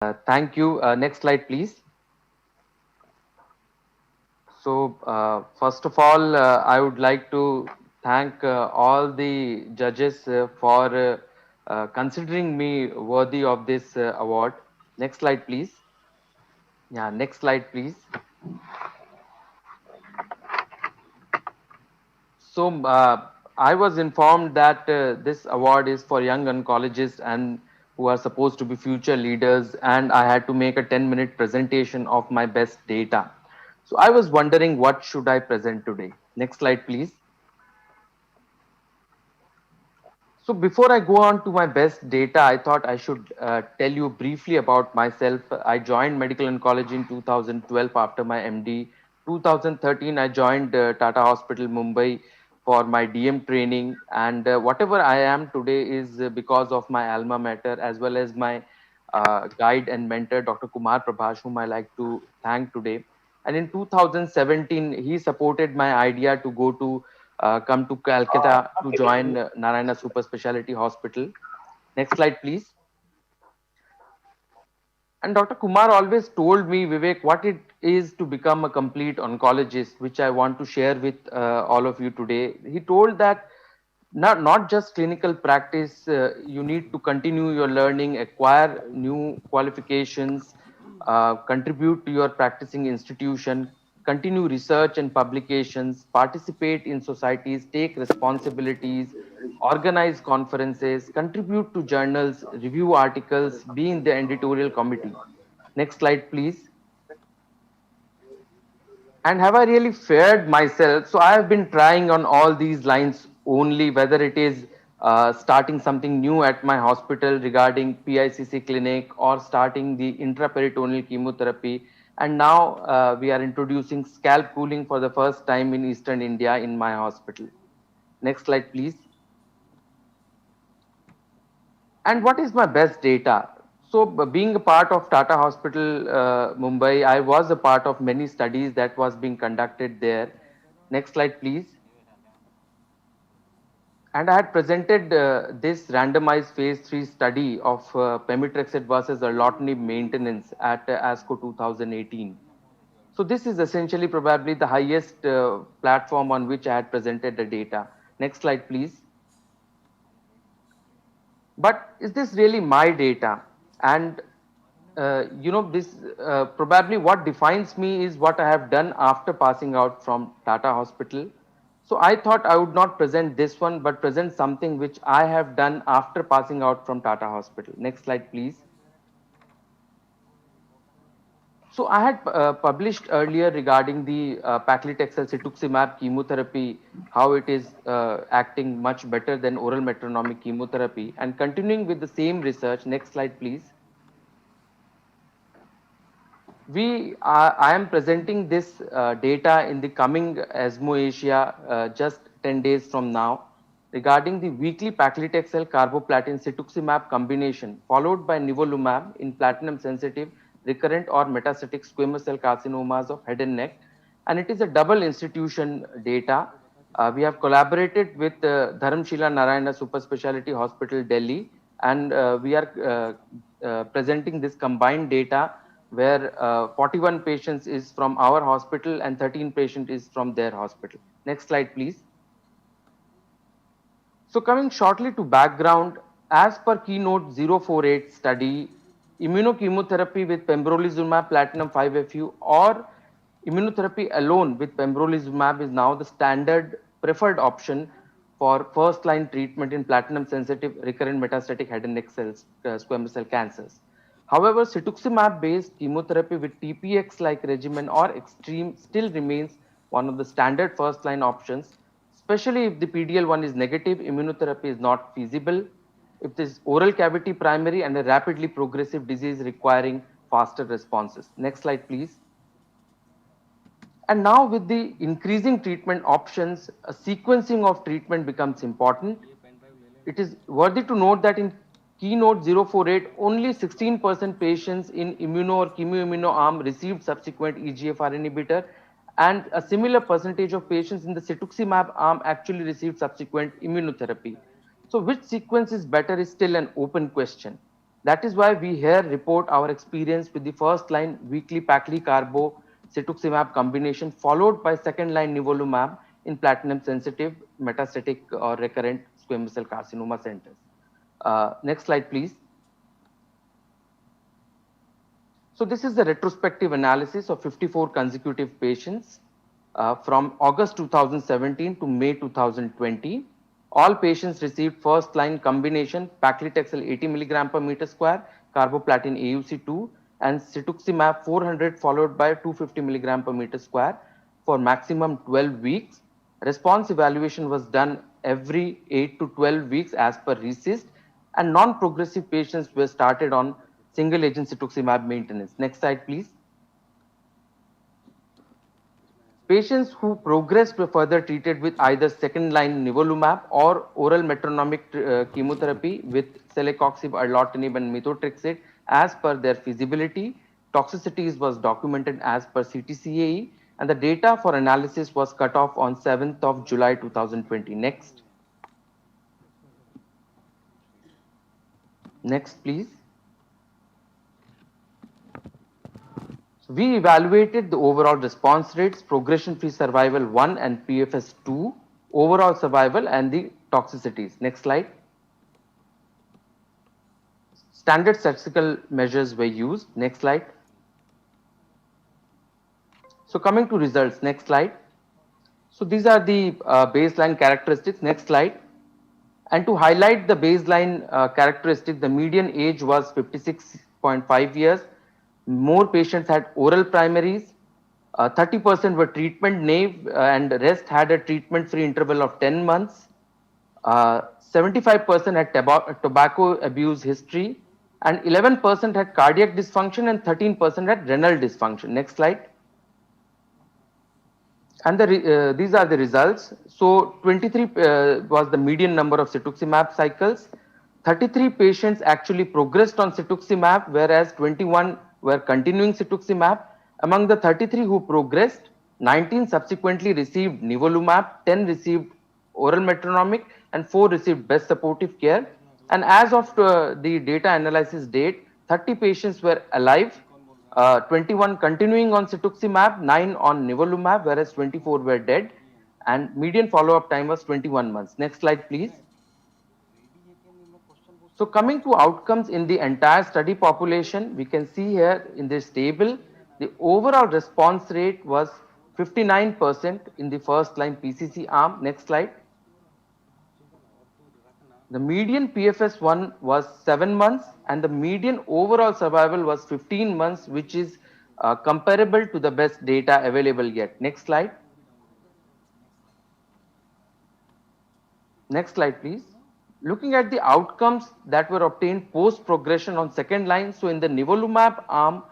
Thank you. Next slide, please. First of all, I would like to thank all the judges for considering me worthy of this award. Next slide, please. Yeah, next slide, please. I was informed that this award is for young oncologists and who are supposed to be future leaders, and I had to make a 10-minute presentation of my best data. So I was wondering what should I present today. Next slide, please. So before I go on to my best data, I thought I should tell you briefly about myself. I joined medical oncology in 2012 after my MD. 2013, I joined Tata Hospital Mumbai for my DM training, and whatever I am today is because of my alma mater as well as my guide and mentor, Dr. Kumar Prabhash, whom I like to thank today. And in 2017, he supported my idea to come to Calcutta to join Narayana Super Speciality Hospital. Next slide, please. And Dr. Kumar always told me, Vivek, what it is to become a complete oncologist, which I want to share with all of you today. He told that not just clinical practice, you need to continue your learning, acquire new qualifications, contribute to your practicing institution, continue research and publications, participate in societies, take responsibilities, organize conferences, contribute to journals, review articles, be in the editorial committee. Next slide, please. And have I really fared myself? So I have been trying on all these lines only, whether it is starting something new at my hospital regarding PICC clinic or starting the intraperitoneal chemotherapy. And now we are introducing scalp cooling for the first time in Eastern India in my hospital. Next slide, please. And what is my best data? So, being a part of Tata Hospital Mumbai, I was a part of many studies that was being conducted there. Next slide, please. And I had presented this randomized phase 3 study of pemetrexed versus erlotinib maintenance at ASCO 2018. So this is essentially probably the highest platform on which I had presented the data. Next slide, please. But is this really my data? And this probably what defines me is what I have done after passing out from Tata Hospital. So I thought I would not present this one, but present something which I have done after passing out from Tata Hospital. Next slide, please. So I had published earlier regarding the paclitaxel cetuximab chemotherapy, how it is acting much better than oral metronomic chemotherapy. And continuing with the same research, next slide, please. I am presenting this data in the coming ESMO Asia just 10 days from now regarding the weekly paclitaxel carboplatin cetuximab combination followed by nivolumab in platinum sensitive recurrent or metastatic squamous cell carcinomas of head and neck, and it is a double institution data. We have collaborated with Dharamshila Narayana Super Speciality Hospital Delhi, and we are presenting this combined data where 41 patients is from our hospital and 13 patient is from their hospital. Next slide, please. So coming shortly to background, as per Keynote 048 study, immunochemotherapy with pembrolizumab platinum 5-FU or immunotherapy alone with pembrolizumab is now the standard preferred option for first line treatment in platinum sensitive recurrent metastatic head and neck cells, squamous cell cancers. However, cetuximab based chemotherapy with TPX like regimen or extreme still remains one of the standard first line options, especially if the PDL1 is negative, immunotherapy is not feasible. If this oral cavity primary and a rapidly progressive disease requiring faster responses. Next slide, please. And now with the increasing treatment options, a sequencing of treatment becomes important. It is worthy to note that in Keynote 048, only 16% patients in immuno or chemoimmuno arm received subsequent EGFR inhibitor, and a similar percentage of patients in the cetuximab arm actually received subsequent immunotherapy. So which sequence is better is still an open question. That is why we here report our experience with the first line weekly paclitaxel cetuximab combination followed by second line nivolumab in platinum sensitive metastatic or recurrent squamous cell carcinoma centers. Next slide, please. So this is the retrospective analysis of 54 consecutive patients from August 2017 to May 2020. All patients received first line combination paclitaxel 80 milligram per meter square, carboplatin AUC2 and cetuximab 400 followed by 250 milligram per meter square for maximum 12 weeks. Response evaluation was done every 8 to 12 weeks as per RECIST, and non-progressive patients were started on single agent cetuximab maintenance. Next slide, please. Patients who progressed were further treated with either second line nivolumab or oral metronomic chemotherapy with celecoxib, erlotinib and methotrexate as per their feasibility. Toxicities was documented as per CTCAE and the data for analysis was cut off on 7th of July 2020. Next. Next, please. We evaluated the overall response rates, progression-free survival 1 and PFS 2, overall survival and the toxicities. Next slide. Standard statistical measures were used. Next slide. So coming to results, next slide. So these are the baseline characteristics. Next slide. And to highlight the baseline characteristic, the median age was 56.5 years. More patients had oral primaries. 30% were treatment naive and rest had a treatment-free interval of 10 months. 75% had tobacco abuse history and 11% had cardiac dysfunction and 13% had renal dysfunction. Next slide. And these are the results. So 23 was the median number of cetuximab cycles. 33 patients actually progressed on cetuximab, whereas 21 were continuing cetuximab. Among the 33 who progressed, 19 subsequently received nivolumab, 10 received oral metronomic, and 4 received best supportive care. And as of the data analysis date, 30 patients were alive. 21 continuing on cetuximab, 9 on nivolumab, whereas 24 were dead, and median follow-up time was 21 months. Next slide, please. So coming to outcomes in the entire study population, we can see here in this table, the overall response rate was 59% in the first line PCC arm. Next slide. The median PFS1 was 7 months and the median overall survival was 15 months, which is comparable to the best data available yet. Next slide. Next slide, please. Looking at the outcomes that were obtained post progression on second line. So in the nivolumab arm,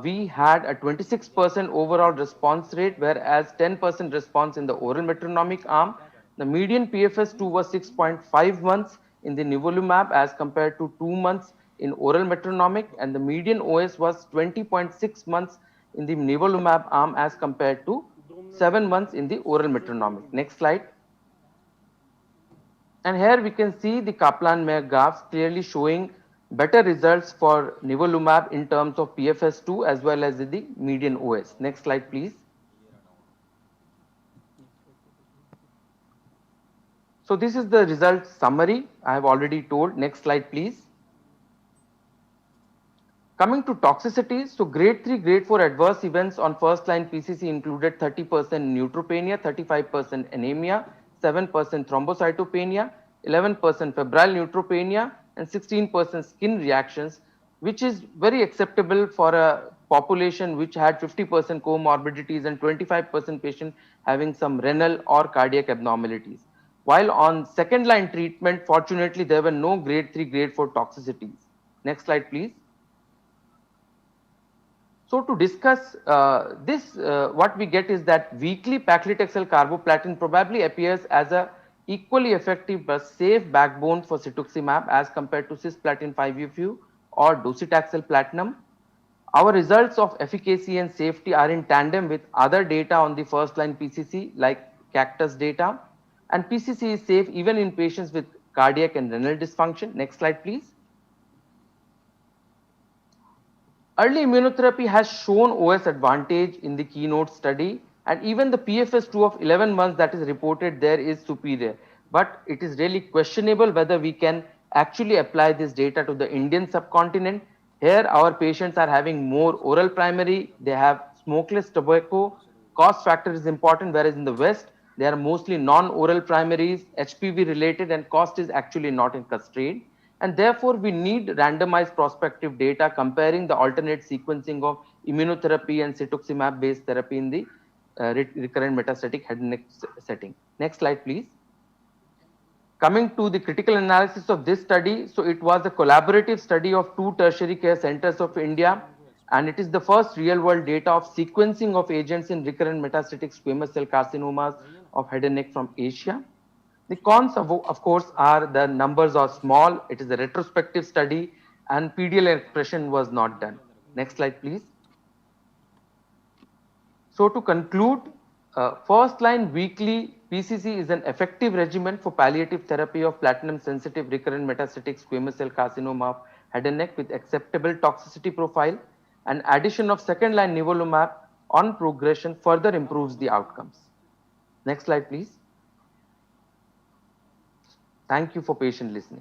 we had a 26% overall response rate, whereas 10% response in the oral metronomic arm. The median PFS2 was 6.5 months in the nivolumab as compared to 2 months in oral metronomic, and the median OS was 20.6 months in the nivolumab arm as compared to 7 months in the oral metronomic. Next slide. And here we can see the Kaplan-Meier graphs clearly showing better results for nivolumab in terms of PFS2 as well as the median OS. Next slide, please. So this is the result summary I have already told. Next slide, please. Coming to toxicities, so grade 3, grade 4 adverse events on first line PCC included 30% neutropenia, 35% anemia, 7% thrombocytopenia, 11% febrile neutropenia, and 16% skin reactions, which is very acceptable for a population which had 50% comorbidities and 25% patient having some renal or cardiac abnormalities. While on second line treatment, fortunately, there were no grade 3, grade 4 toxicities. Next slide, please. So to discuss this, what we get is that weekly paclitaxel carboplatin probably appears as a equally effective but safe backbone for cetuximab as compared to cisplatin 5-FU or docetaxel platinum. Our results of efficacy and safety are in tandem with other data on the first line PCC like Cactus data, and PCC is safe even in patients with cardiac and renal dysfunction. Next slide, please. Early immunotherapy has shown OS advantage in the keynote study, and even the PFS2 of 11 months that is reported there is superior. But it is really questionable whether we can actually apply this data to the Indian subcontinent. Here, our patients are having more oral primary, they have smokeless tobacco, cost factor is important, whereas in the West, they are mostly non oral primaries, HPV related, and cost is actually not in constraint. And therefore, we need randomized prospective data comparing the alternate sequencing of immunotherapy and cetuximab based therapy in the recurrent metastatic head and neck setting. Next slide, please. Coming to the critical analysis of this study, so it was a collaborative study of two tertiary care centers of India, and it is the first real world data of sequencing of agents in recurrent metastatic squamous cell carcinomas of head and neck from Asia. The cons, of course, are the numbers are small, it is a retrospective study, and PDL expression was not done. Next slide, please. So to conclude, first line weekly PCC is an effective regimen for palliative therapy of platinum sensitive recurrent metastatic squamous cell carcinoma of head and neck with acceptable toxicity profile. And addition of second line nivolumab on progression further improves the outcomes. Next slide, please. Thank you for patient listening.